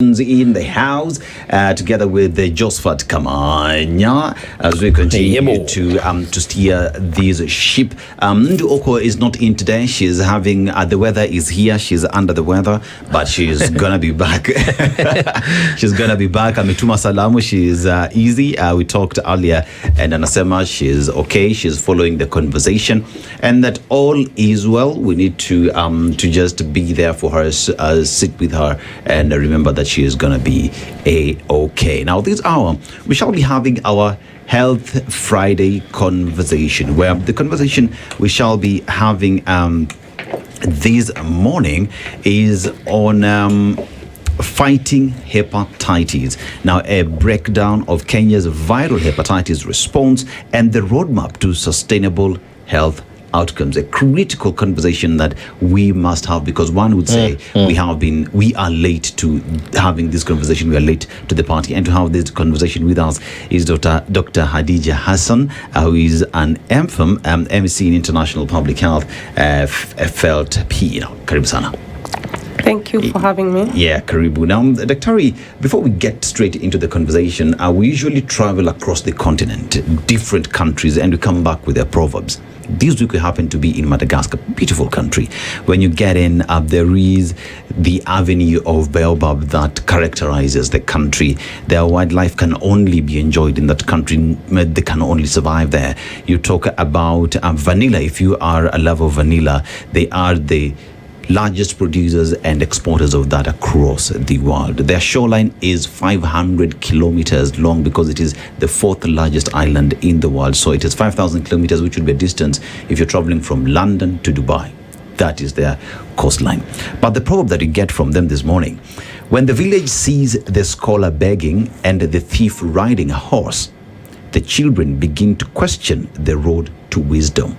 in the house, together with the Josephat Kamanya, as we continue to steer this ship. Ndu Oko is not in today. She's having the weather is here. She's under the weather, but she's gonna be back. She's gonna be back. Ametuma salamu. She's easy. We talked earlier, and anasema she's okay. She's following the conversation, and that all is well. We need to just be there for her, sit with her, and remember that she is going to be okay. Now, this hour, we shall be having our Health Friday conversation, where the conversation we shall be having this morning is on fighting hepatitis. Now, a breakdown of Kenya's viral hepatitis response and the roadmap to sustainable health outcomes. A critical conversation that we must have, because one would say we are late to having this conversation. We are late to the party, and to have this conversation with us is Dr. Khadija Hassan, who is an MPhil, MC in International Public Health, FLT. Karibu sana. Thank you for having me. Yeah, karibu. Now, Daktari, before we get straight into the conversation, we usually travel across the continent, different countries, and we come back with their proverbs. This week we happen to be in Madagascar, beautiful country. When you get in, there is the avenue of baobab that characterizes the country. Their wildlife can only be enjoyed in that country. They can only survive there. You talk about vanilla. If you are a lover of vanilla, they are the largest producers and exporters of that across the world. Their shoreline is 500 kilometers long, because it is the fourth largest island in the world. So it is 5,000 kilometers, which would be a distance if you're traveling from London to Dubai. That is their coastline. But the proverb that you get from them this morning: when the village sees the scholar begging and the thief riding a horse, the children begin to question the road to wisdom.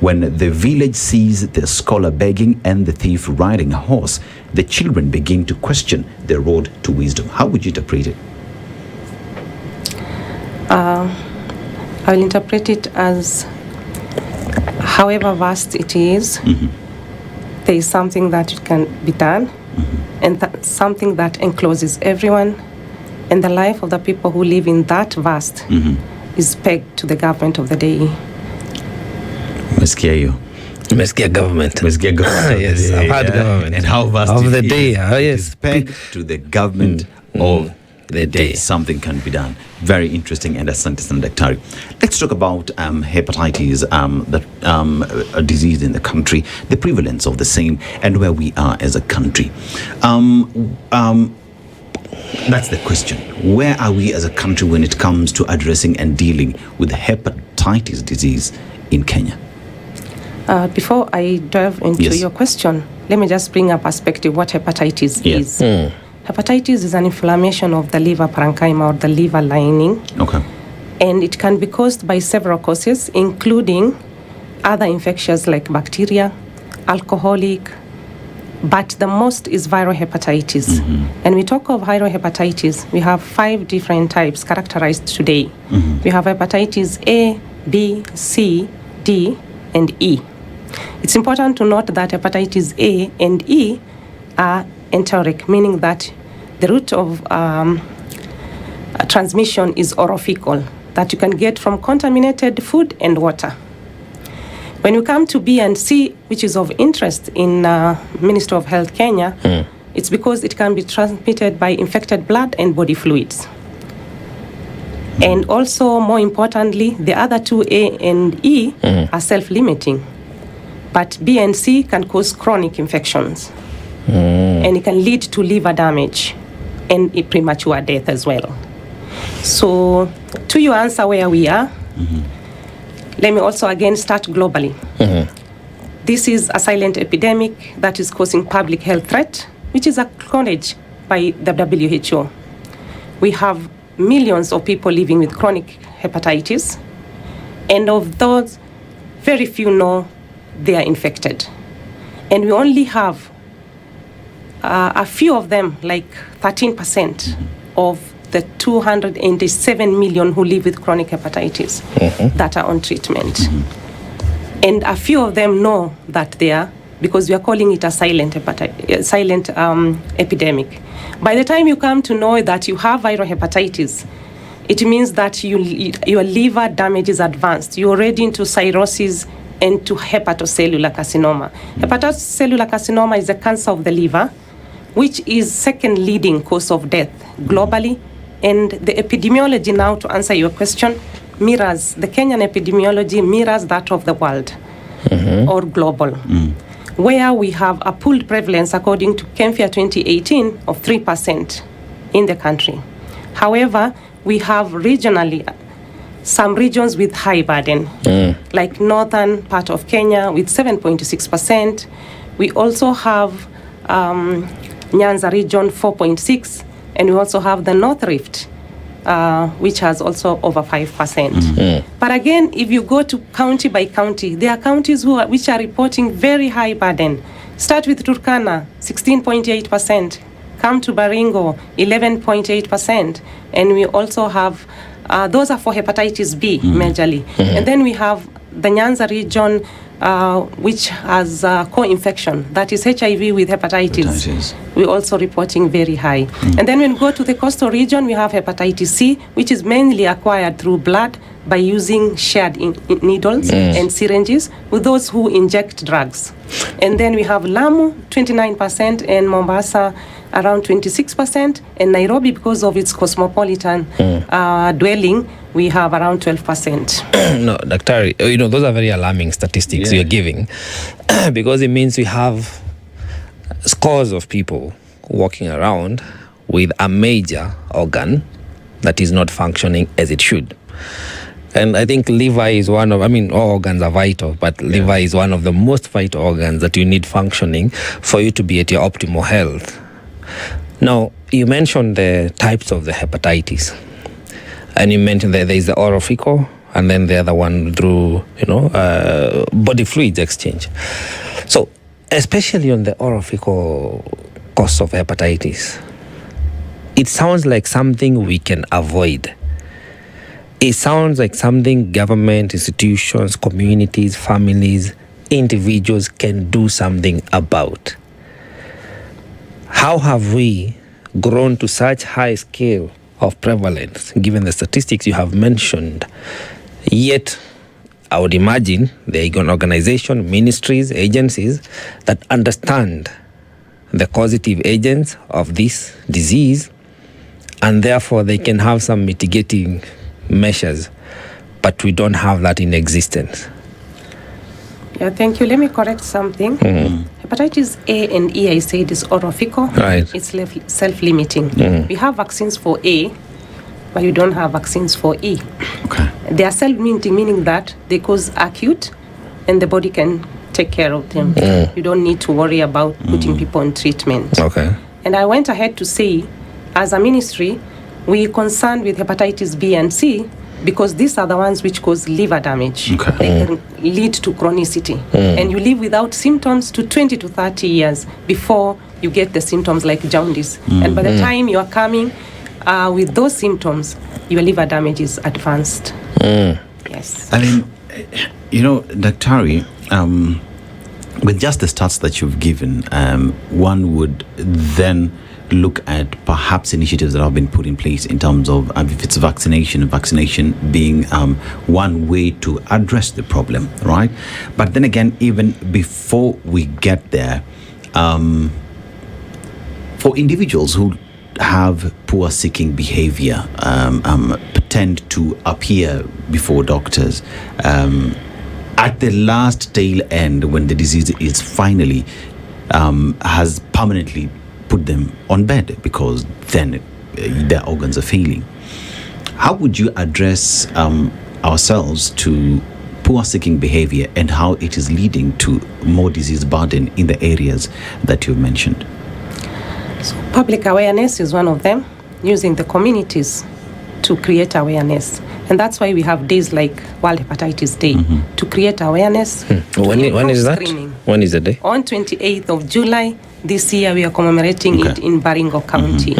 When the village sees the scholar begging and the thief riding a horse, the children begin to question the road to wisdom. How would you interpret it? I will interpret it as, however vast it is, there is something that can be done, and something that encloses everyone, and the life of the people who live in that vast is pegged to the government of the day. Meskia government. Yes, I've had government. And how vast of the day. Yes, it's pegged to the government of the day. Something can be done. Very interesting and asante Daktari. Let's talk about hepatitis, a disease in the country, the prevalence of the same, and where we are as a country. That's the question. Where are we as a country when it comes to addressing and dealing with hepatitis disease in Kenya? Before I dive into your question, let me just bring a perspective what hepatitis is. Hepatitis is an inflammation of the liver parenchyma, or the liver lining. Okay. And it can be caused by several causes, including other infections like bacteria, alcoholic, but the most is viral hepatitis. And we talk of viral hepatitis, we have 5 different types characterized today. We have hepatitis A, B, C, D, and E. It's important to note that hepatitis A and E are enteric, meaning that the route of transmission is orophycal, that you can get from contaminated food and water. When we come to B and C, which is of interest in Ministry of Health Kenya, it's because it can be transmitted by infected blood and body fluids. And also, more importantly, the other 2, A and E, are self-limiting. But B and C can cause chronic infections. And it can lead to liver damage and premature death as well. So, to your answer where we are, let me also again start globally. This is a silent epidemic that is causing public health threat, which is acknowledged by the WHO. We have millions of people living with chronic hepatitis, and of those, very few know they are infected. And we only have a few of them, like 13% of the 287 million who live with chronic hepatitis that are on treatment. And a few of them know that they are because we are calling it a silent epidemic. By the time you come to know that you have viral hepatitis, it means that your liver damage is advanced. You're already into cirrhosis and to hepatocellular carcinoma. Hepatocellular carcinoma is a cancer of the liver, which is second leading cause of death globally. And the epidemiology, now to answer your question, mirrors, the Kenyan epidemiology mirrors that of the world or global, where we have a pooled prevalence according to CAMFIA 2018 of 3% in the country. However, we have regionally some regions with high burden, like northern part of Kenya with 7.6%. We also have Nyanza region 4.6%, and we also have the North Rift, which has also over 5%. But again, if you go to county by county, there are counties which are reporting very high burden. Start with Turkana, 16.8%. Come to Baringo, 11.8%. And we also have, those are for hepatitis B, majorly. And then we have the Nyanza region, which has co-infection, that is HIV with hepatitis. We're also reporting very high. And then when we go to the coastal region, we have hepatitis C, which is mainly acquired through blood by using shared needles and syringes with those who inject drugs. And then we have Lamu, 29%, and Mombasa, around 26%, and Nairobi, because of its cosmopolitan dwelling, we have around 12%. No, Dr. Those are very alarming statistics you're giving, because it means we have scores of people walking around with a major organ that is not functioning as it should. And I think liver is one of, all organs are vital, but liver is one of the most vital organs that you need functioning for you to be at your optimal health. Now, you mentioned the types of the hepatitis, and you mentioned that there is the oral fecal, and then the other one through, body fluids exchange. So, especially on the oral fecal cause of hepatitis, it sounds like something we can avoid. It sounds like something government, institutions, communities, families, individuals can do something about. How have we grown to such high scale of prevalence, given the statistics you have mentioned? Yet, I would imagine there are an organization, ministries, agencies that understand the causative agents of this disease, and therefore they can have some mitigating measures, but we don't have that in existence. Yeah, thank you. Let me correct something. Hepatitis A and E, I said, is oral fecal. Right. It's self-limiting. We have vaccines for A, but you don't have vaccines for E. Okay. They are self-limiting, meaning that they cause acute, and the body can take care of them. You don't need to worry about putting people on treatment. Okay. And I went ahead to say, as a ministry, we are concerned with hepatitis B and C because these are the ones which cause liver damage. Okay. They can lead to chronicity. And you live without symptoms to 20 to 30 years before you get the symptoms like jaundice. And by the time you are coming with those symptoms, your liver damage is advanced. Yes. Daktari, with just the stats that you've given, one would then look at perhaps initiatives that have been put in place in terms of if it's vaccination being one way to address the problem, right? But then again, even before we get there, for individuals who have poor seeking behavior, tend to appear before doctors, at the last tail end when the disease is finally has permanently put them on bed because then their organs are failing. How would you address ourselves to poor seeking behavior and how it is leading to more disease burden in the areas that you've mentioned? So public awareness is one of them, using the communities to create awareness. And that's why we have days like World Hepatitis Day, to create awareness. When is that? Screening. When is the day? On 28th of July, this year we are commemorating it in Baringo County.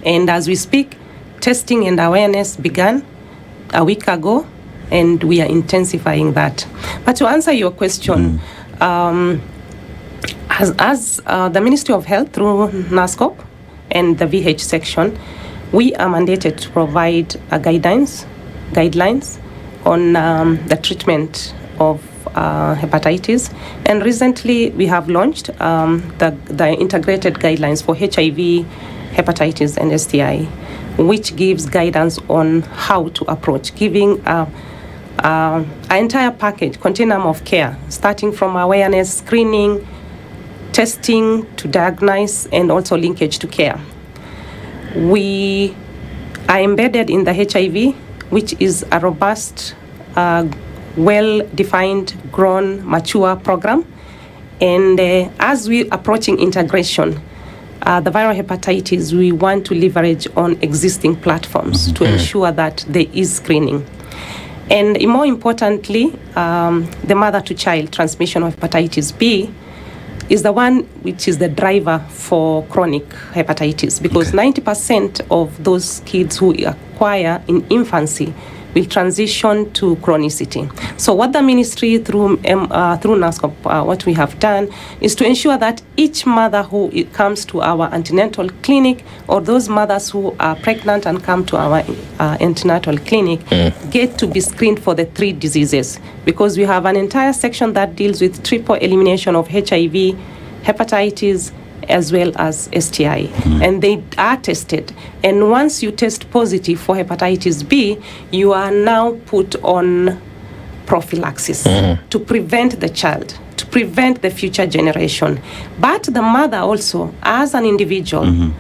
And as we speak, testing and awareness began a week ago, and we are intensifying that. But to answer your question, As the Ministry of Health through NASCOP and the VH section, we are mandated to provide guidelines on the treatment of hepatitis. And recently we have launched the integrated guidelines for HIV, hepatitis, and STI, which gives guidance on how to approach, giving an entire package, continuum of care, starting from awareness, screening, testing to diagnose, and also linkage to care. We are embedded in the HIV, which is a robust, well-defined, grown, mature program. And as we're approaching integration, the viral hepatitis, we want to leverage on existing platforms to ensure that there is screening. And more importantly, the mother-to-child transmission of hepatitis B is the one which is the driver for chronic hepatitis, because 90% of those kids who acquire in infancy will transition to chronicity. So what the ministry through NASCOP, what we have done is to ensure that each mother who comes to our antenatal clinic, or those mothers who are pregnant and come to our antenatal clinic, get to be screened for the 3 diseases, because we have an entire section that deals with triple elimination of HIV, hepatitis, as well as STI. And they are tested. And once you test positive for hepatitis B, you are now put on prophylaxis to prevent the child, to prevent the future generation. But the mother also, as an individual,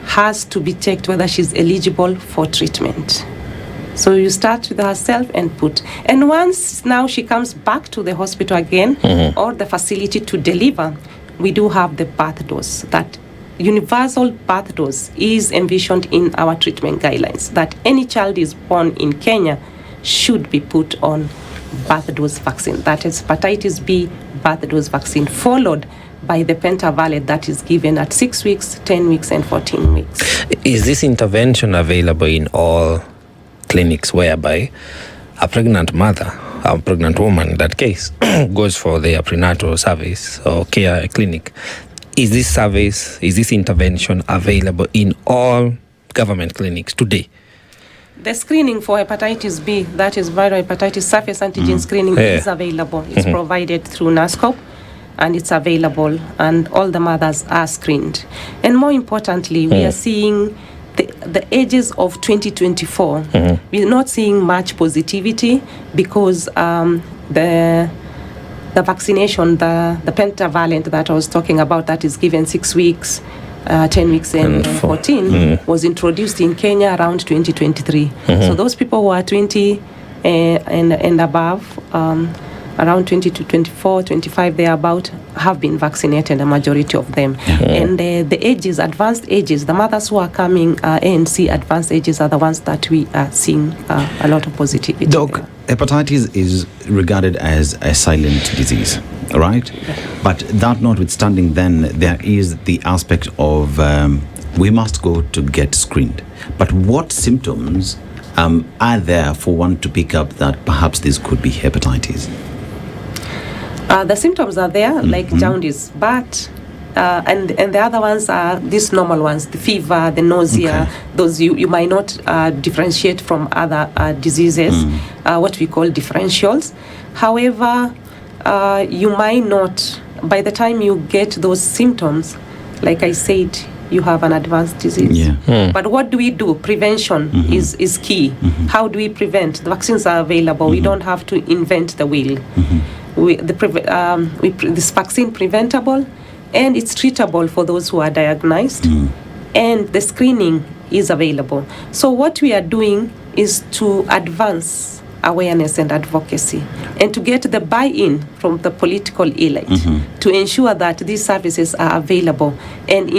has to be checked whether she's eligible for treatment. So you start with herself and put. And once now she comes back to the hospital again, or the facility to deliver, we do have the birth dose. That universal birth dose is envisioned in our treatment guidelines, that any child is born in Kenya should be put on birth dose vaccine. That is hepatitis B birth dose vaccine, followed by the pentavalent that is given at 6 weeks, 10 weeks, and 14 weeks. Is this intervention available in all clinics whereby a pregnant mother, a pregnant woman in that case, goes for their prenatal service or care clinic? Is this service, is this intervention available in all government clinics today? The screening for hepatitis B, that is viral hepatitis surface antigen screening, is available. It's provided through NASCOP, and it's available, and all the mothers are screened. And more importantly, we are seeing the ages of 2024, we're not seeing much positivity, because the vaccination, the pentavalent that I was talking about, that is given 6 weeks, 10 weeks, and 14, was introduced in Kenya around 2023. So those people who are 20 and above, around 20 to 24, 25, they are about, have been vaccinated, a majority of them. And the ages, advanced ages, the mothers who are coming ANC advanced ages are the ones that we are seeing a lot of positivity. Doc, hepatitis is regarded as a silent disease, right? But that notwithstanding, then there is the aspect of we must go to get screened. But what symptoms are there for one to pick up that perhaps this could be hepatitis? The symptoms are there, like jaundice, but and the other ones are these normal ones: the fever, the nausea. Those you might not differentiate from other diseases, what we call differentials. However, you might not, by the time you get those symptoms, like I said, you have an advanced disease. But what do we do? Prevention is key. How do we prevent? The vaccines are available. We don't have to invent the wheel. This vaccine preventable, and it's treatable for those who are diagnosed, and the screening is available. So what we are doing is to advance awareness and advocacy, and to get the buy-in from the political elite to ensure that these services are available, and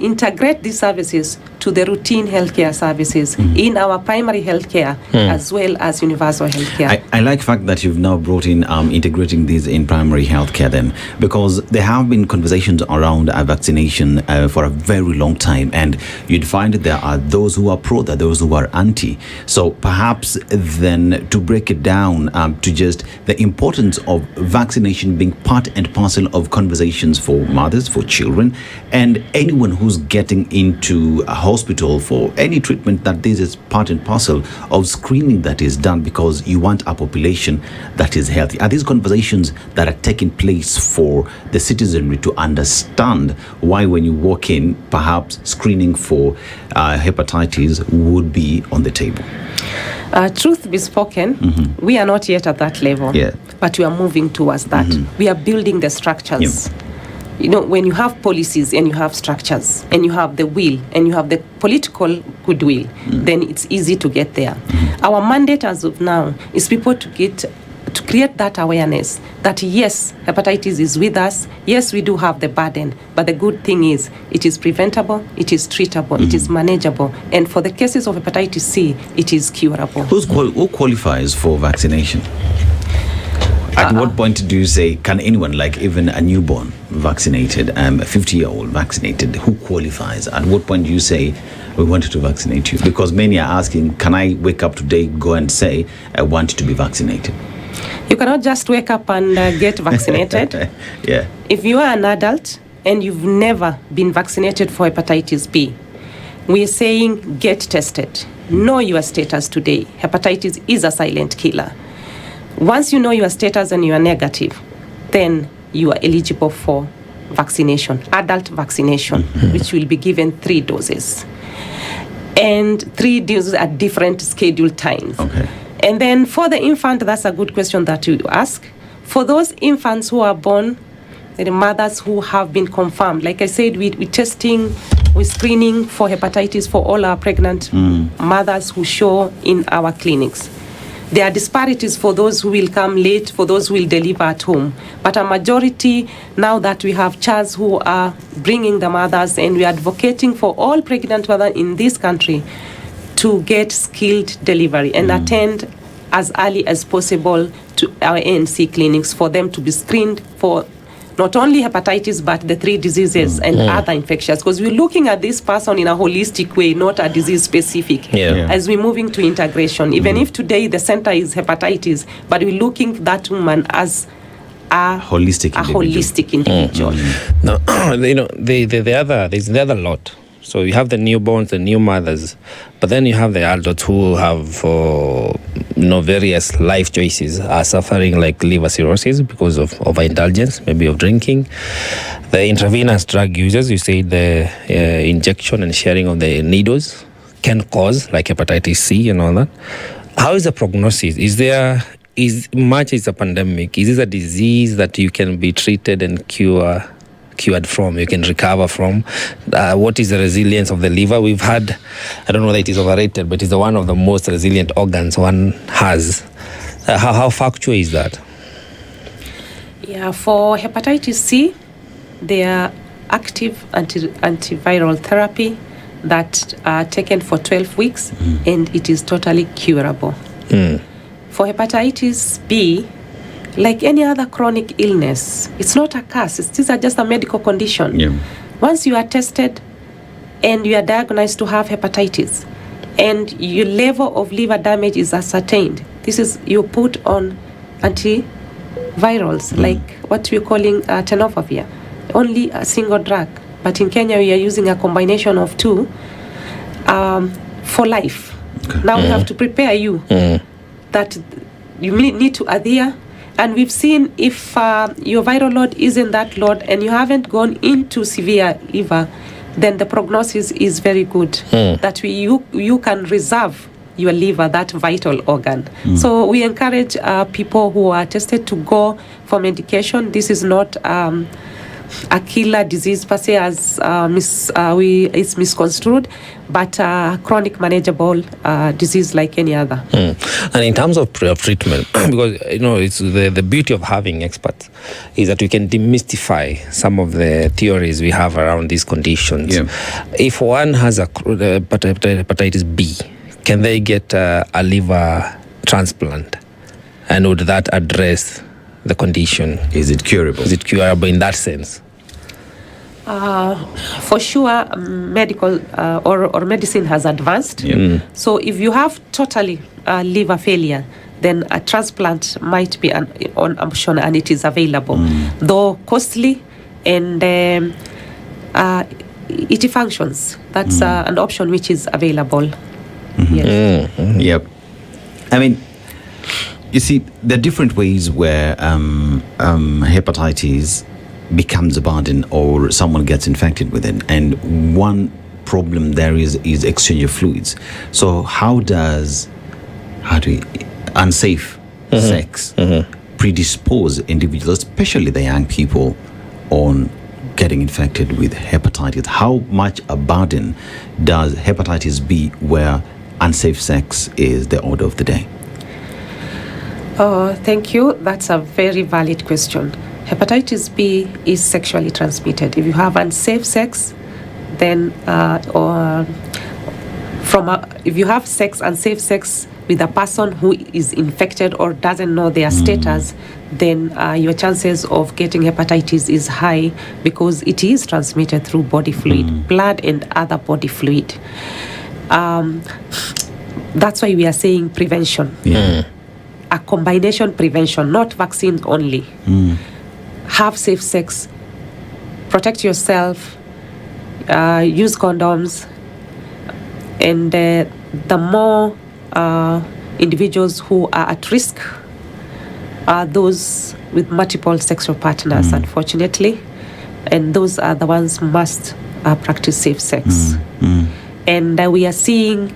integrate these services to the routine healthcare services in our primary healthcare as well as universal healthcare. I like the fact that you've now brought in integrating these in primary healthcare then, because there have been conversations around vaccination for a very long time, and you'd find that there are those who are pro, there are those who are anti. So perhaps then to break it down to just the importance of vaccination being part and parcel of conversations for mothers, for children, and anyone who's getting into a hospital for any treatment, that this is part and parcel of screening that is done because you want a population that is healthy. Are these conversations that are taking place for the citizenry to understand why when you walk in, perhaps screening for hepatitis would be on the table? Truth be spoken, we are not yet at that level, but we are moving towards that. We are building the structures. You know, when you have policies and you have structures and you have the will and you have the political goodwill, then it's easy to get there. Our mandate as of now is people to create that awareness that yes, hepatitis is with us. Yes, we do have the burden, but the good thing is it is preventable, it is treatable, it is manageable, and for the cases of hepatitis C, it is curable. Who qualifies for vaccination? At what point do you say, can anyone, like even a newborn vaccinated, a 50-year-old vaccinated, who qualifies? At what point do you say, we wanted to vaccinate you? Because many are asking, can I wake up today, go and say, I want to be vaccinated? You cannot just wake up and get vaccinated. If you are an adult and you've never been vaccinated for hepatitis B, we are saying get tested. Know your status today. Hepatitis is a silent killer. Once you know your status and you are negative, then you are eligible for vaccination, adult vaccination, which will be given 3 doses. And 3 doses at different scheduled times. And then for the infant, that's a good question that you ask. For those infants who are born, the mothers who have been confirmed, like I said, we're screening for hepatitis for all our pregnant mothers who show in our clinics. There are disparities for those who will come late, for those who will deliver at home. But a majority, now that we have CHARs who are bringing the mothers, and we are advocating for all pregnant mothers in this country to get skilled delivery and attend as early as possible to our ANC clinics for them to be screened for not only hepatitis but the 3 diseases and other infections, because we're looking at this person in a holistic way, not a disease specific. As we're moving to integration, even if today the center is hepatitis, but we're looking at that woman as a holistic individual. Now, you know, there's the other lot. So you have the newborns, the new mothers, but then you have the adults who have, various life choices, are suffering like liver cirrhosis because of overindulgence, maybe of drinking. The intravenous drug users, you say the injection and sharing of the needles can cause like hepatitis C and all that. How is the prognosis? Is much is a pandemic? Is this a disease that you can be treated and cured from, you can recover from? What is the resilience of the liver? We've had, I don't know that it is overrated, but it's one of the most resilient organs one has. How factual is that? Yeah, for hepatitis C, there are active antiviral therapy that are taken for 12 weeks and it is totally curable. For hepatitis B, like any other chronic illness, it's not a curse. These are just a medical condition. Once you are tested and you are diagnosed to have hepatitis and your level of liver damage is ascertained, you put on antivirals, like what we're calling tenofovir, only a single drug. But in Kenya, we are using a combination of 2 for life. Now we have to prepare you that you need to adhere. And we've seen if your viral load isn't that low and you haven't gone into severe liver, then the prognosis is very good. That you can reserve your liver, that vital organ. So we encourage people who are tested to go for medication. This is not a killer disease per se as it's misconstrued, but chronic manageable disease like any other. And in terms of treatment, because it's the beauty of having experts is that we can demystify some of the theories we have around these conditions. If one has a hepatitis B, can they get a liver transplant, and would that address the condition? Is it curable? Is it curable in that sense? For sure, medical or medicine has advanced. So if you have totally liver failure, then a transplant might be an option, and it is available, though costly, and it functions. That's an option which is available. Yes. Yep. I mean, you see, there are different ways where hepatitis becomes a burden or someone gets infected with it. And one problem there is exchange of fluids. So how do unsafe sex predispose individuals, especially the young people, on getting infected with hepatitis? How much a burden does hepatitis B, where unsafe sex is the order of the day? Oh, thank you. That's a very valid question. Hepatitis B is sexually transmitted. If you have unsafe sex, then if you have unsafe sex with a person who is infected or doesn't know their status, then your chances of getting hepatitis is high, because it is transmitted through body fluid, blood and other body fluid. That's why we are saying prevention. A combination prevention, not vaccine only. Have safe sex, protect yourself, use condoms, and the more individuals who are at risk are those with multiple sexual partners, unfortunately, and those are the ones who must practice safe sex. And we are seeing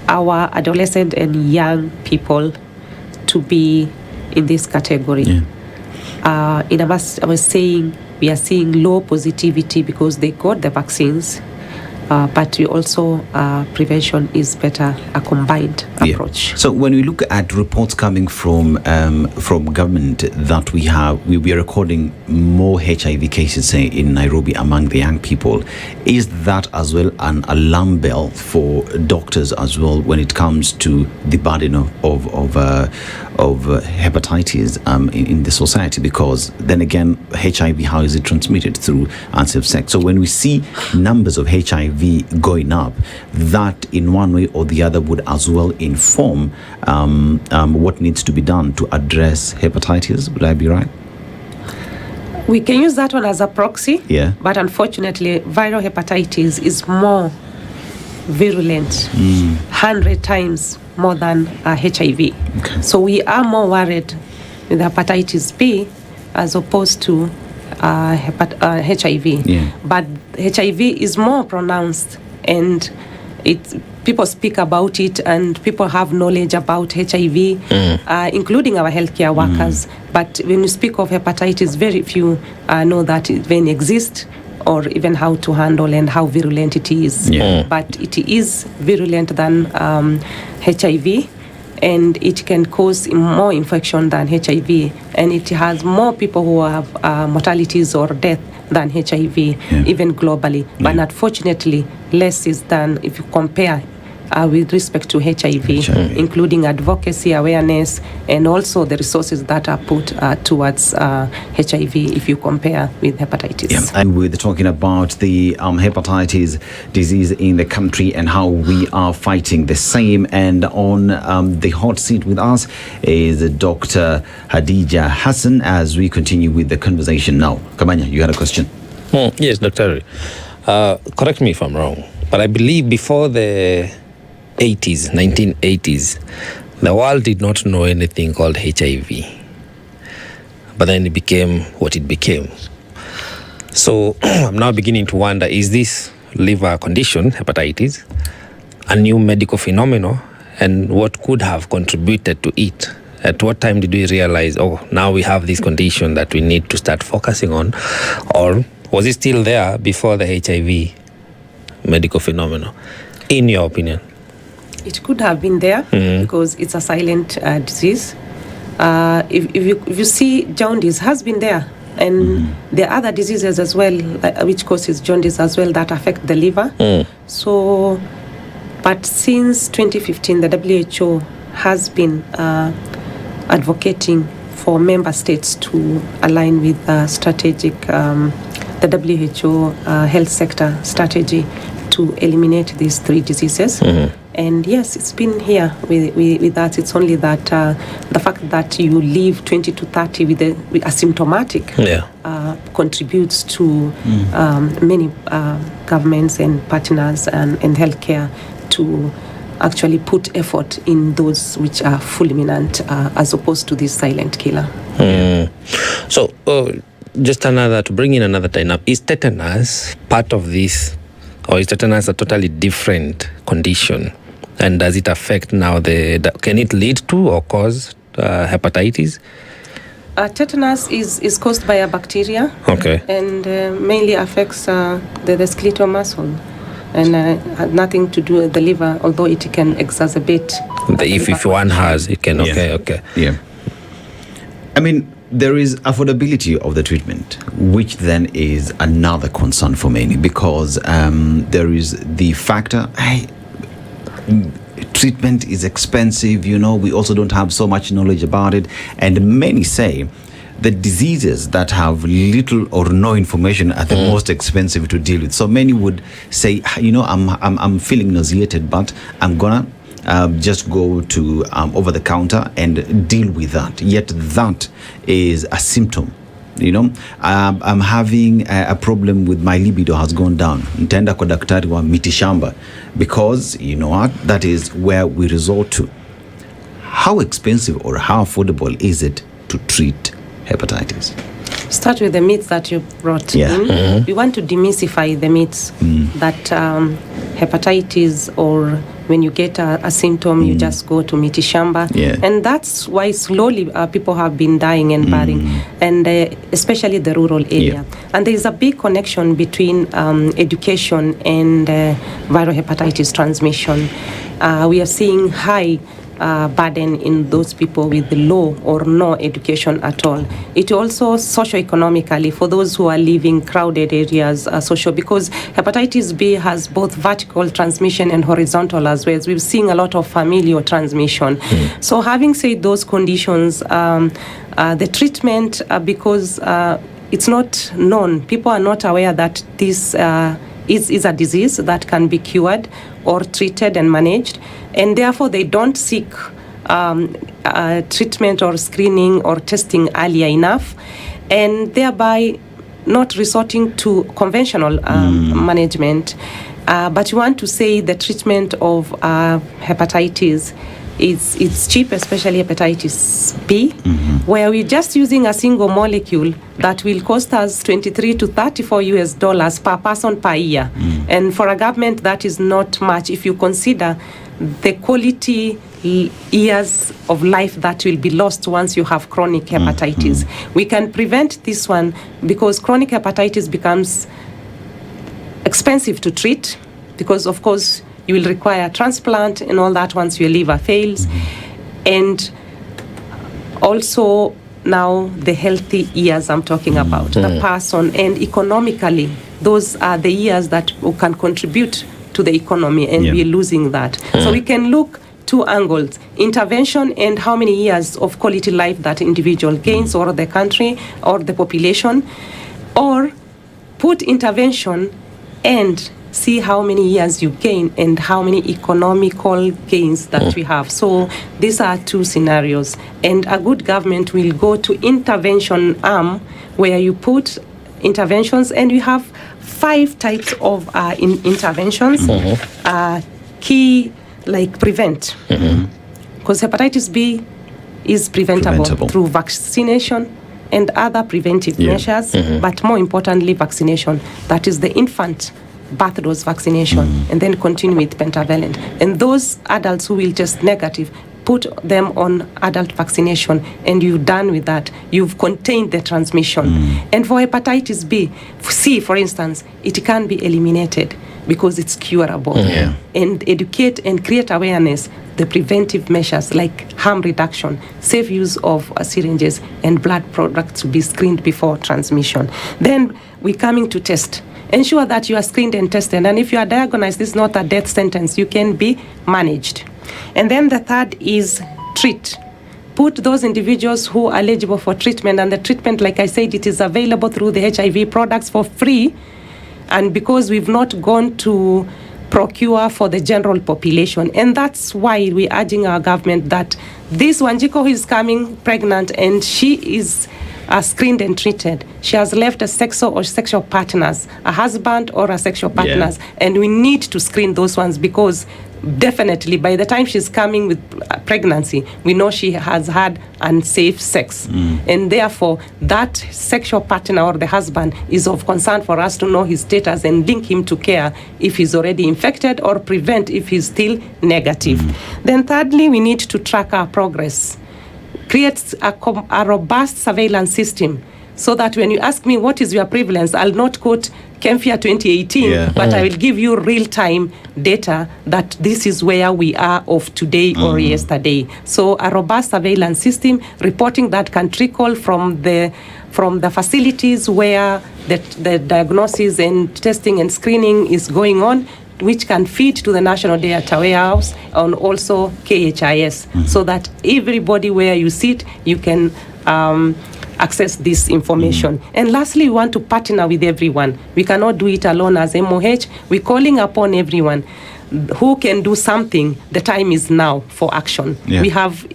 our adolescent and young people to be in this category. I was saying we are seeing low positivity because they got the vaccines, but we also prevention is better, a combined approach. So when we look at reports coming from government that we are recording more HIV cases, say in Nairobi, among the young people, is that as well an alarm bell for doctors as well when it comes to the burden of hepatitis in the society? Because then again, HIV, how is it transmitted? Through unsafe sex. So when we see numbers of HIV going up, that in one way or the other would as well inform what needs to be done to address hepatitis. Would I be right? We can use that one as a proxy, but unfortunately, viral hepatitis is more virulent, 100 times more than HIV. Okay. So we are more worried with hepatitis B as opposed to HIV. But HIV is more pronounced, and people speak about it, and people have knowledge about HIV, including our healthcare workers. But when you speak of hepatitis, very few know that it even exists, or even how to handle and how virulent it is. But it is virulent than HIV, and it can cause more infection than HIV, and it has more people who have mortalities or death than HIV, even globally. But unfortunately, less is done if you compare with respect to HIV, including advocacy, awareness, and also the resources that are put towards HIV if you compare with hepatitis. And we're talking about the hepatitis disease in the country and how we are fighting the same. And on the hot seat with us is Dr. Khadija Hassan as we continue with the conversation now. Kamanya, you had a question? Yes, Dr. Correct me if I'm wrong, but I believe before the 1980s, the world did not know anything called HIV. But then it became what it became. So I'm now beginning to wonder, is this liver condition, hepatitis, a new medical phenomenon? And what could have contributed to it? At what time did we realize, now we have this condition that we need to start focusing on? Or was it still there before the HIV medical phenomenon, in your opinion? It could have been there because it's a silent disease. If you see, jaundice has been there, and there are other diseases as well, which causes jaundice as well, that affect the liver. So, but since 2015, the WHO has been advocating for member states to align with strategic, the WHO health sector strategy to eliminate these three diseases. And yes, it's been here with that. It's only that the fact that you live 20 to 30 with asymptomatic contributes to many governments and partners and healthcare to actually put effort in those which are fulminant as opposed to this silent killer. So, just to bring in another dynamic, is tetanus part of this, or is tetanus a totally different condition? And does it affect now can it lead to or cause hepatitis? Tetanus is caused by a bacteria. Okay. And mainly affects the skeletal muscle. And had nothing to do with the liver, although it can exacerbate. If one has, it can. Okay. Yeah. I mean, there is affordability of the treatment, which then is another concern for many, because there is the factor, treatment is expensive, we also don't have so much knowledge about it. And many say the diseases that have little or no information are the most expensive to deal with. So many would say, I'm feeling nauseated, but I'm gonna just go to over the counter and deal with that. Yet that is a symptom. I'm having a problem with my libido has gone down. Nitaenda kwa daktari wa mitishamba, because that is where we resort to. How expensive or how affordable is it to treat hepatitis? Start with the myths that you brought in. We want to demystify the myths that hepatitis, or when you get a symptom, you just go to mitishamba. And that's why slowly people have been dying and burying, and especially the rural area. And there is a big connection between education and viral hepatitis transmission. We are seeing high burden in those people with low or no education at all. It also socio-economically, for those who are living crowded areas, because hepatitis B has both vertical transmission and horizontal as well. We're seeing a lot of familial transmission. So having said those conditions, the treatment, because it's not known, people are not aware that this is a disease that can be cured or treated and managed, and therefore they don't seek treatment or screening or testing earlier enough, and thereby not resorting to conventional management. But you want to say the treatment of hepatitis it's cheap, especially hepatitis B, where we're just using a single molecule that will cost us $23 to $34 per person per year. And for a government, that is not much if you consider the quality years of life that will be lost once you have chronic hepatitis. We can prevent this one because chronic hepatitis becomes expensive to treat, because of course you will require transplant and all that once your liver fails. And also now the healthy years I'm talking about, the person, and economically, those are the years that can contribute to the economy, and we're losing that. So we can look two angles: intervention and how many years of quality life that individual gains, or the country or the population, or put intervention and see how many years you gain and how many economical gains that we have. So these are two scenarios, and a good government will go to intervention arm where you put interventions, and we have 5 types of interventions. Key, like prevent, because hepatitis B is preventable through vaccination and other preventive measures, but more importantly vaccination, that is the infant birth dose vaccination, and then continue with pentavalent. And those adults who will test negative, put them on adult vaccination, and you're done with that. You've contained the transmission. And for hepatitis B, C for instance, it can be eliminated because it's curable. And educate and create awareness, the preventive measures like harm reduction, safe use of syringes and blood products to be screened before transmission. Then we're coming to test. Ensure that you are screened and tested, and if you are diagnosed, this is not a death sentence, you can be managed. And then the third is treat. Put those individuals who are eligible for treatment, and the treatment, like I said, it is available through the HIV products for free. And because we've not gone to procure for the general population. And that's why we're urging our government that this Wanjiko who is coming pregnant and she is screened and treated, she has left a sexual partners, a husband or a sexual partners, and we need to screen those ones, because definitely by the time she's coming with pregnancy, we know she has had unsafe sex, and therefore that sexual partner or the husband is of concern for us to know his status and link him to care if he's already infected, or prevent if he's still negative. Then thirdly, we need to track our progress, create a robust surveillance system, so that when you ask me what is your prevalence, I'll not quote Kempfia 2018, but I will give you real-time data that this is where we are of today or yesterday. So a robust surveillance system, reporting that can trickle from the facilities where the diagnosis and testing and screening is going on, which can feed to the National Data Warehouse and also KHIS, so that everybody where you sit, you can access this information. And lastly, we want to partner with everyone. We cannot do it alone as MOH. We're calling upon everyone who can do something. The time is now for action. We have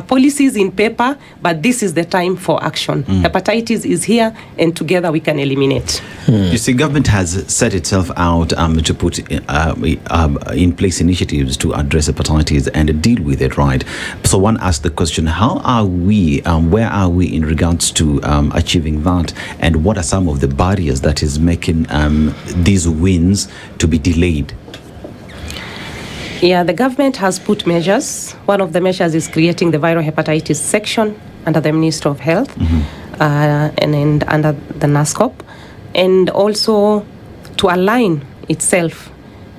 policies in paper, but this is the time for action. Hepatitis is here, and together we can eliminate. You see, government has set itself out to put in place initiatives to address hepatitis and deal with it, right? So one asks the question, how are we, where are we in regards to achieving that, and what are some of the barriers that is making these wins to be delayed? Yeah, the government has put measures. One of the measures is creating the viral hepatitis section under the Ministry of Health and under the NASCOP, and also to align itself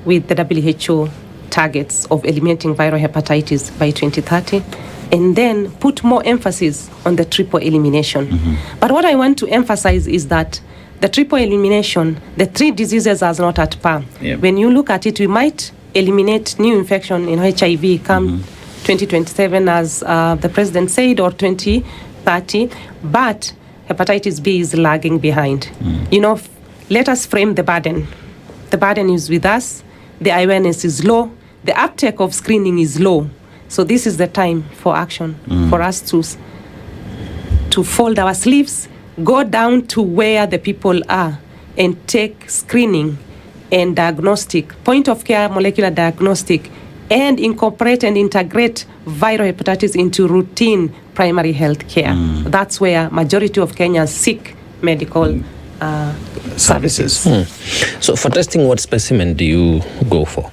with the WHO targets of eliminating viral hepatitis by 2030, and then put more emphasis on the triple elimination. But what I want to emphasize is that the triple elimination, the three diseases are not at par. When you look at it, we might eliminate new infection in HIV come 2027, as the president said, or 2030, but hepatitis B is lagging behind. You know, let us frame the burden. The burden is with us, the awareness is low, the uptake of screening is low. So this is the time for action, for us to fold our sleeves, go down to where the people are, and take screening and diagnostic, point of care molecular diagnostic, and incorporate and integrate viral hepatitis into routine primary health care. That's where majority of Kenyans seek medical services. So for testing, what specimen do you go for?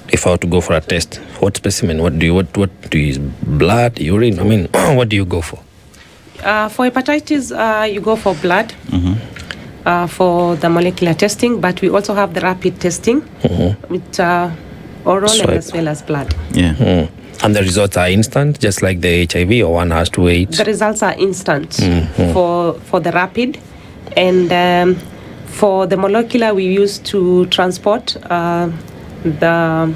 If I were to go for a test, what specimen? What do you use? Blood, urine? I mean, what do you go for? For hepatitis, you go for blood. For the molecular testing, but we also have the rapid testing with oral and as well as blood. And the results are instant, just like the HIV, or one has to wait? The results are instant for the rapid, and for the molecular we use to transport the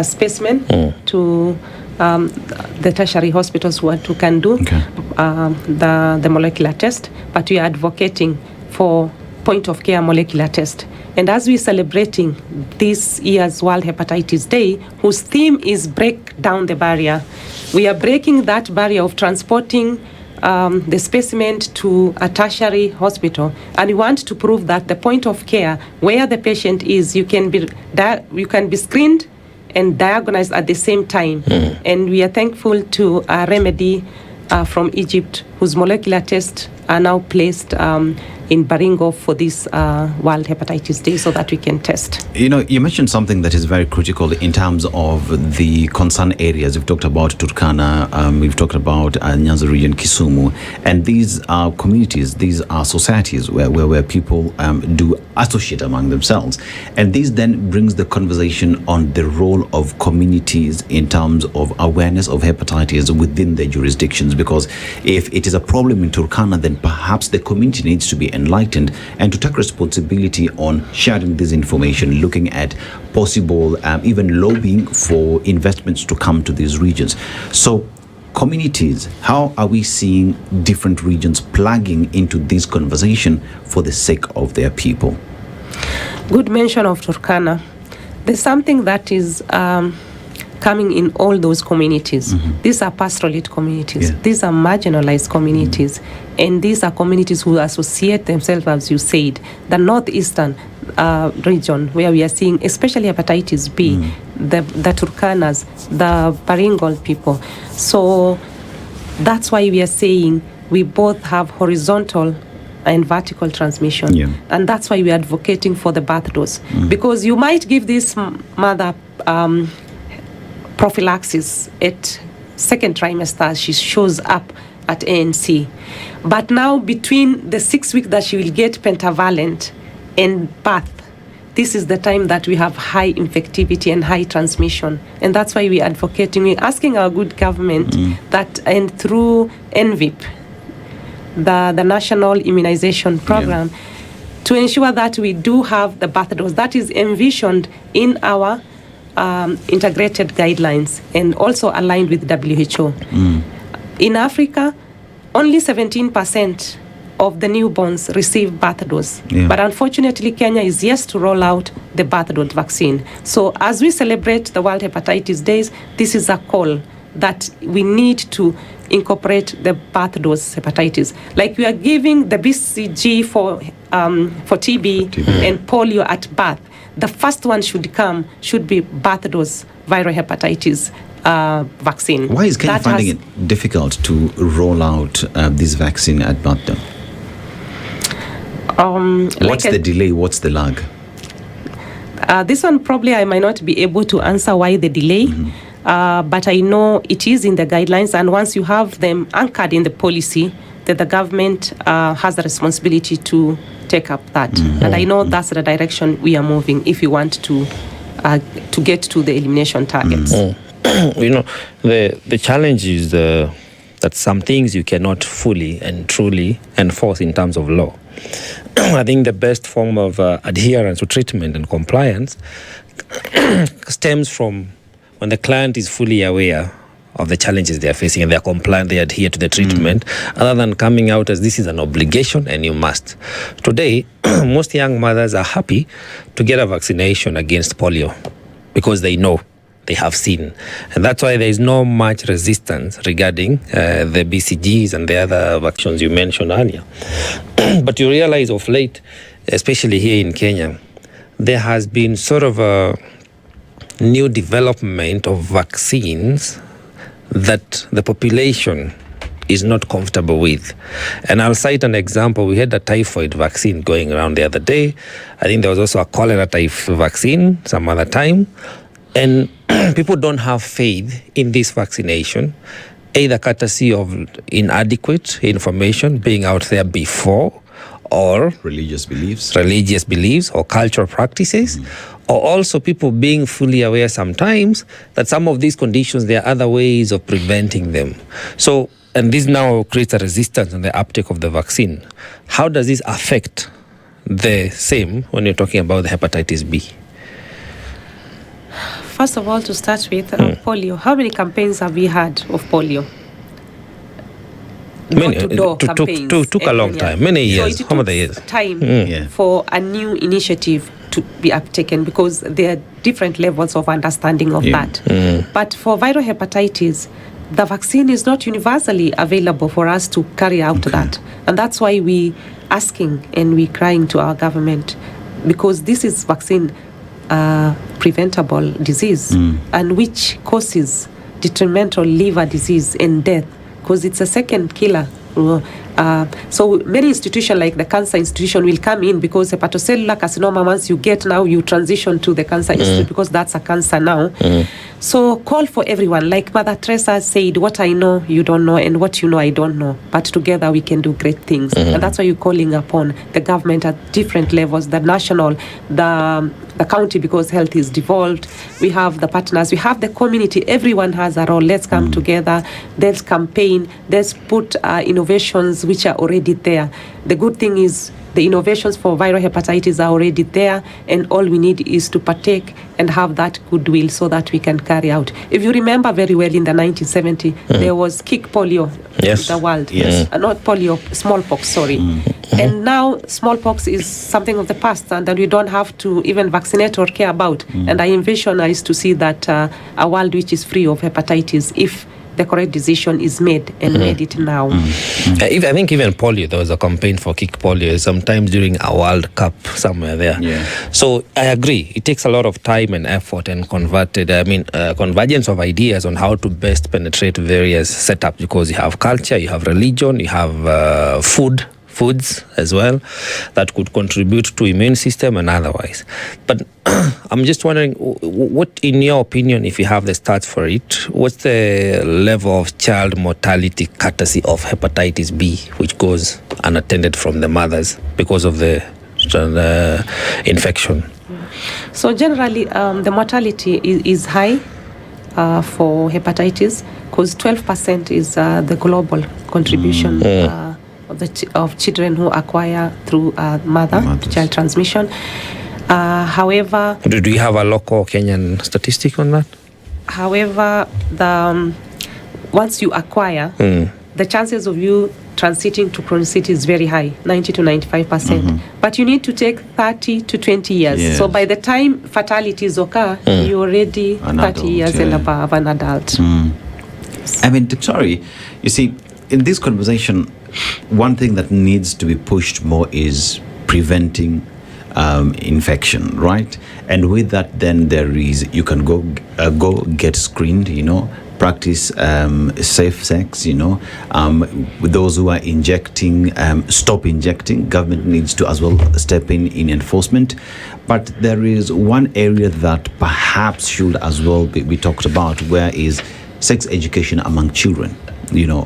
specimen to the tertiary hospitals who can do the molecular test, but we are advocating for point of care molecular test. And as we're celebrating this year's World Hepatitis Day, whose theme is break down the barrier, we are breaking that barrier of transporting the specimen to a tertiary hospital, and we want to prove that the point of care where the patient is, you can be screened and diagnosed at the same time. And we are thankful to Remedy from Egypt, whose molecular tests are now placed in Baringo for this World Hepatitis Day, so that we can test. You know, you mentioned something that is very critical in terms of the concern areas. We've talked about Turkana, we've talked about Nyanza region, Kisumu, and these are communities, these are societies where people do associate among themselves. And this then brings the conversation on the role of communities in terms of awareness of hepatitis within their jurisdictions, because if it is a problem in Turkana, then perhaps the community needs to be enlightened and to take responsibility on sharing this information, looking at possible even lobbying for investments to come to these regions. So communities, how are we seeing different regions plugging into this conversation for the sake of their people? Good mention of Turkana. There's something that is coming in all those communities. These are pastoralist communities. Yeah. These are marginalized communities. And these are communities who associate themselves, as you said, the northeastern region, where we are seeing especially hepatitis B, the Turkanas, the Baringal people. So that's why we are saying we both have horizontal and vertical transmission. Yeah. And that's why we are advocating for the birth dose. Because you might give this mother prophylaxis at second trimester, she shows up at ANC. But now between the 6 weeks that she will get pentavalent and birth, this is the time that we have high infectivity and high transmission. And that's why we're advocating, we're asking our good government that, and through NVIP, the National Immunization Program, to ensure that we do have the birth dose that is envisioned in our integrated guidelines and also aligned with WHO. In Africa, only 17% of the newborns receive birth dose. But unfortunately, Kenya is yet to roll out the birth dose vaccine. So as we celebrate the World Hepatitis Days, this is a call that we need to incorporate the birth dose hepatitis. Like we are giving the BCG for TB and polio at birth. The first one should be birth dose viral hepatitis vaccine. Why is Kenya finding it difficult to roll out this vaccine at birth? What's the delay? What's the lag? This one probably I might not be able to answer why the delay. But I know it is in the guidelines, and once you have them anchored in the policy, that the government has the responsibility to take up that. And I know that's the direction we are moving if we want to get to the elimination targets. You know, the challenge is that some things you cannot fully and truly enforce in terms of law. I think the best form of adherence to treatment and compliance stems from when the client is fully aware of the challenges they are facing and they are compliant, they adhere to the treatment, other than coming out as this is an obligation and you must. Today, most young mothers are happy to get a vaccination against polio because they know, they have seen. And that's why there is no much resistance regarding the BCGs and the other vaccines you mentioned earlier. But you realize of late, especially here in Kenya, there has been sort of a new development of vaccines that the population is not comfortable with. And I'll cite an example. We had a typhoid vaccine going around the other day. I think there was also a cholera type vaccine some other time. And people don't have faith in this vaccination, either courtesy of inadequate information being out there before, or religious beliefs or cultural practices, or also people being fully aware sometimes that some of these conditions, there are other ways of preventing them. So, and this now creates a resistance on the uptake of the vaccine. How does this affect the same when you're talking about the hepatitis B? First of all, to start with, polio. How many campaigns have we had of polio? Many, took a long time, many years. So how many years? Time for a new initiative to be uptaken because there are different levels of understanding of that. But for viral hepatitis, the vaccine is not universally available for us to carry out that. And that's why we asking and we crying to our government, because this is vaccine preventable disease and which causes detrimental liver disease and death, because it's a second killer. So many institutions like the cancer institution will come in because hepatocellular carcinoma, once you get now, you transition to the cancer institute because that's a cancer now. So call for everyone. Like Mother Teresa said, what I know, you don't know, and what you know, I don't know. But together we can do great things. And that's why you're calling upon the government at different levels, the national, the county, because health is devolved. We have the partners, we have the community. Everyone has a role. Let's come together. Let's campaign. Let's put innovations which are already there. The good thing is The innovations for viral hepatitis are already there, and all we need is to partake and have that goodwill so that we can carry out. If you remember very well, in the 1970s, there was kick polio in the world. Yes. Not polio, smallpox, sorry. And now smallpox is something of the past, and that we don't have to even vaccinate or care about. And I envision is to see that a world which is free of hepatitis, if the correct decision is made and made it now. I think even polio, there was a campaign for kick polio sometimes during a World Cup somewhere there. Yeah. So I agree. It takes a lot of time and effort and convergence of ideas on how to best penetrate various setups, because you have culture, you have religion, you have foods as well that could contribute to immune system and otherwise. But I'm just wondering, what, in your opinion, if you have the stats for it, what's the level of child mortality courtesy of hepatitis B, which goes unattended from the mothers because of the infection? So generally, the mortality is high for hepatitis, because 12% is the global contribution of children who acquire through mother-child transmission. However, do you have a local Kenyan statistic on that? However, once you acquire, the chances of you transiting to chronicity is very high, 90 to 95%. But you need to take 30 to 20 years. Yes. So by the time fatalities occur, you're already 30 years and above an adult. I mean, sorry, you see, in this conversation, one thing that needs to be pushed more is preventing infection, right? And with that, then you can go get screened, practice safe sex, with those who are injecting, stop injecting. Government needs to as well step in enforcement. But there is one area that perhaps should as well be talked about, where is sex education among children,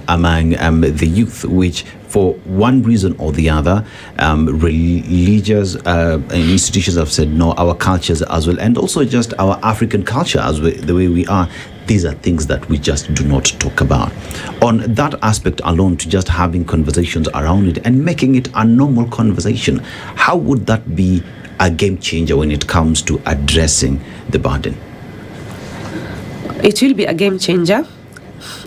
among the youth, which for one reason or the other, religious institutions have said no, our cultures as well, and also just our African culture as the way we are, these are things that we just do not talk about. On that aspect alone, to just having conversations around it and making it a normal conversation, how would that be a game changer when it comes to addressing the burden? It will be a game changer.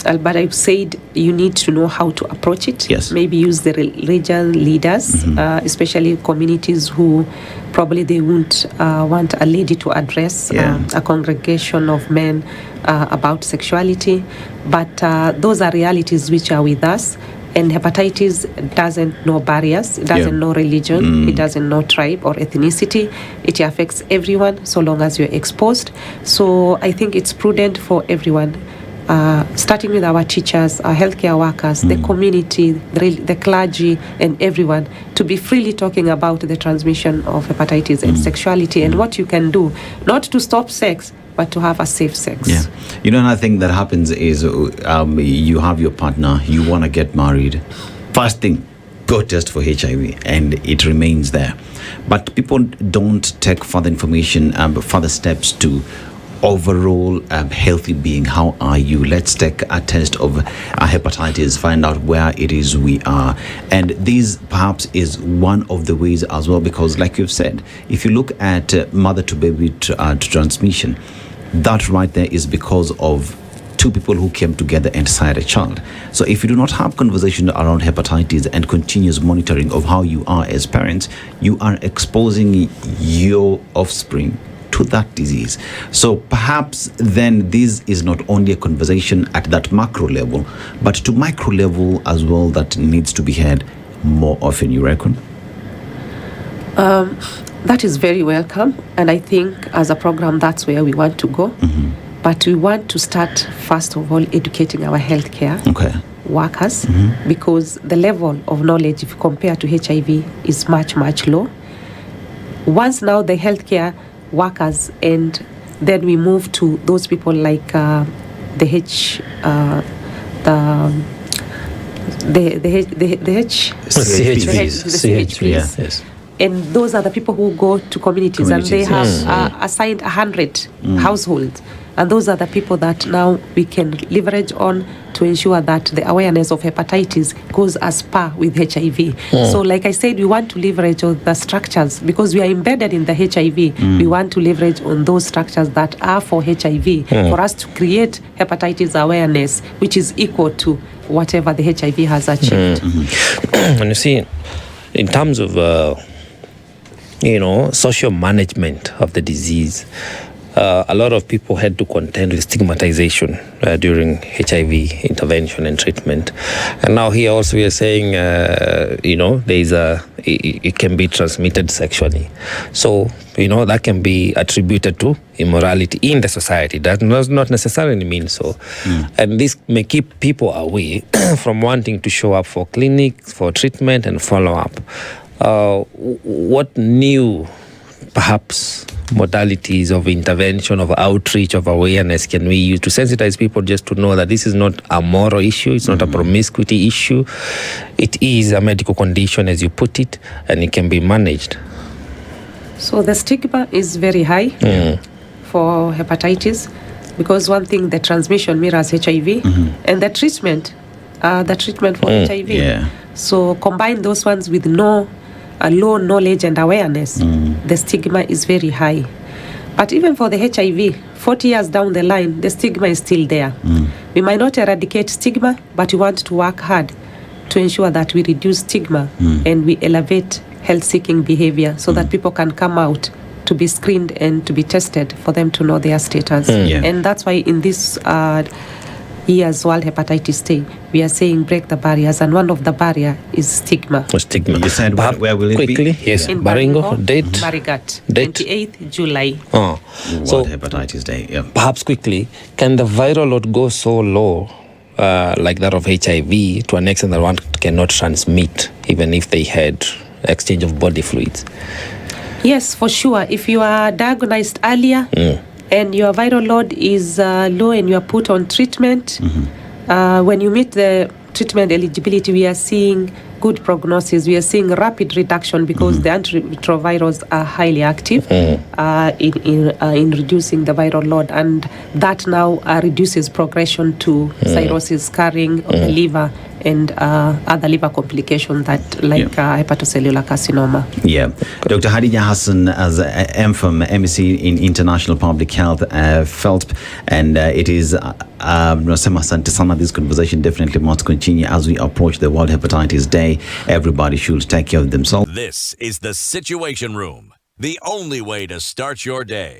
But I've said you need to know how to approach it. Yes. Maybe use the religious leaders, especially communities who probably they won't want a lady to address a congregation of men about sexuality. But those are realities which are with us. And hepatitis doesn't know barriers, it doesn't know religion, it doesn't know tribe or ethnicity. It affects everyone so long as you're exposed. So I think it's prudent for everyone, starting with our teachers, our healthcare workers, the community, the clergy, and everyone, to be freely talking about the transmission of hepatitis and sexuality and what you can do, not to stop sex, but to have a safe sex. Yeah. Another thing that happens is you have your partner, you want to get married. First thing, go test for HIV, and it remains there. But people don't take further information, further steps to overall healthy being. How are you? Let's take a test of hepatitis, find out where it is we are. And this perhaps is one of the ways as well, because like you've said, if you look at mother to baby transmission, that right there is because of two people who came together and sired a child. So if you do not have conversation around hepatitis and continuous monitoring of how you are as parents, you are exposing your offspring to that disease. So perhaps then this is not only a conversation at that macro level, but to micro level as well, that needs to be had more often, you reckon? That is very welcome, and I think as a program that's where we want to go. But we want to start first of all educating our healthcare workers, because the level of knowledge, if you compare to HIV, is much low. Once now the healthcare workers, and then we move to those people like the CHPs. Yes. And those are the people who go to communities and they have assigned 100 households. And those are the people that now we can leverage on to ensure that the awareness of hepatitis goes as par with HIV. So like I said, we want to leverage on the structures because we are embedded in the HIV. We want to leverage on those structures that are for HIV for us to create hepatitis awareness, which is equal to whatever the HIV has achieved. And you see, in terms of social management of the disease, a lot of people had to contend with stigmatization during HIV intervention and treatment. And now here also we are saying, it can be transmitted sexually. So, that can be attributed to immorality in the society. That does not necessarily mean so. And this may keep people away from wanting to show up for clinics, for treatment and follow-up. What new, perhaps, modalities of intervention, of outreach, of awareness can we use to sensitize people just to know that this is not a moral issue, it's not a promiscuity issue, it is a medical condition as you put it, and it can be managed? So the stigma is very high for hepatitis because one thing, the transmission mirrors HIV and the treatment for HIV. Yeah. So combine those ones with low knowledge and awareness, the stigma is very high. But even for the HIV, 40 years down the line, the stigma is still there. We might not eradicate stigma, but we want to work hard to ensure that we reduce stigma and we elevate health-seeking behavior so that people can come out to be screened and to be tested for them to know their status. And that's why in this year's World Hepatitis Day, we are saying break the barriers, and one of the barrier is stigma. Stigma. You said where will it quickly, be? Yes, In Baringo, date? Marigat, Date? 28th July. World So Hepatitis Day, yeah. perhaps quickly, can the viral load go so low like that of HIV to an extent that one cannot transmit even if they had exchange of body fluids? Yes, for sure. If you are diagnosed earlier and your viral load is low and you are put on treatment, when you meet the treatment eligibility, we are seeing good prognosis. We are seeing rapid reduction because the antiretrovirals are highly active in reducing the viral load, and that now reduces progression to cirrhosis, scarring of the liver, and other liver complications hepatocellular carcinoma. Yeah. Dr. Khadija Hassan, as MPham, MEC in International Public Health, FELP, and it is this conversation definitely must continue as we approach the World Hepatitis Day. Everybody should take care of themselves. This is the Situation Room, the only way to start your day.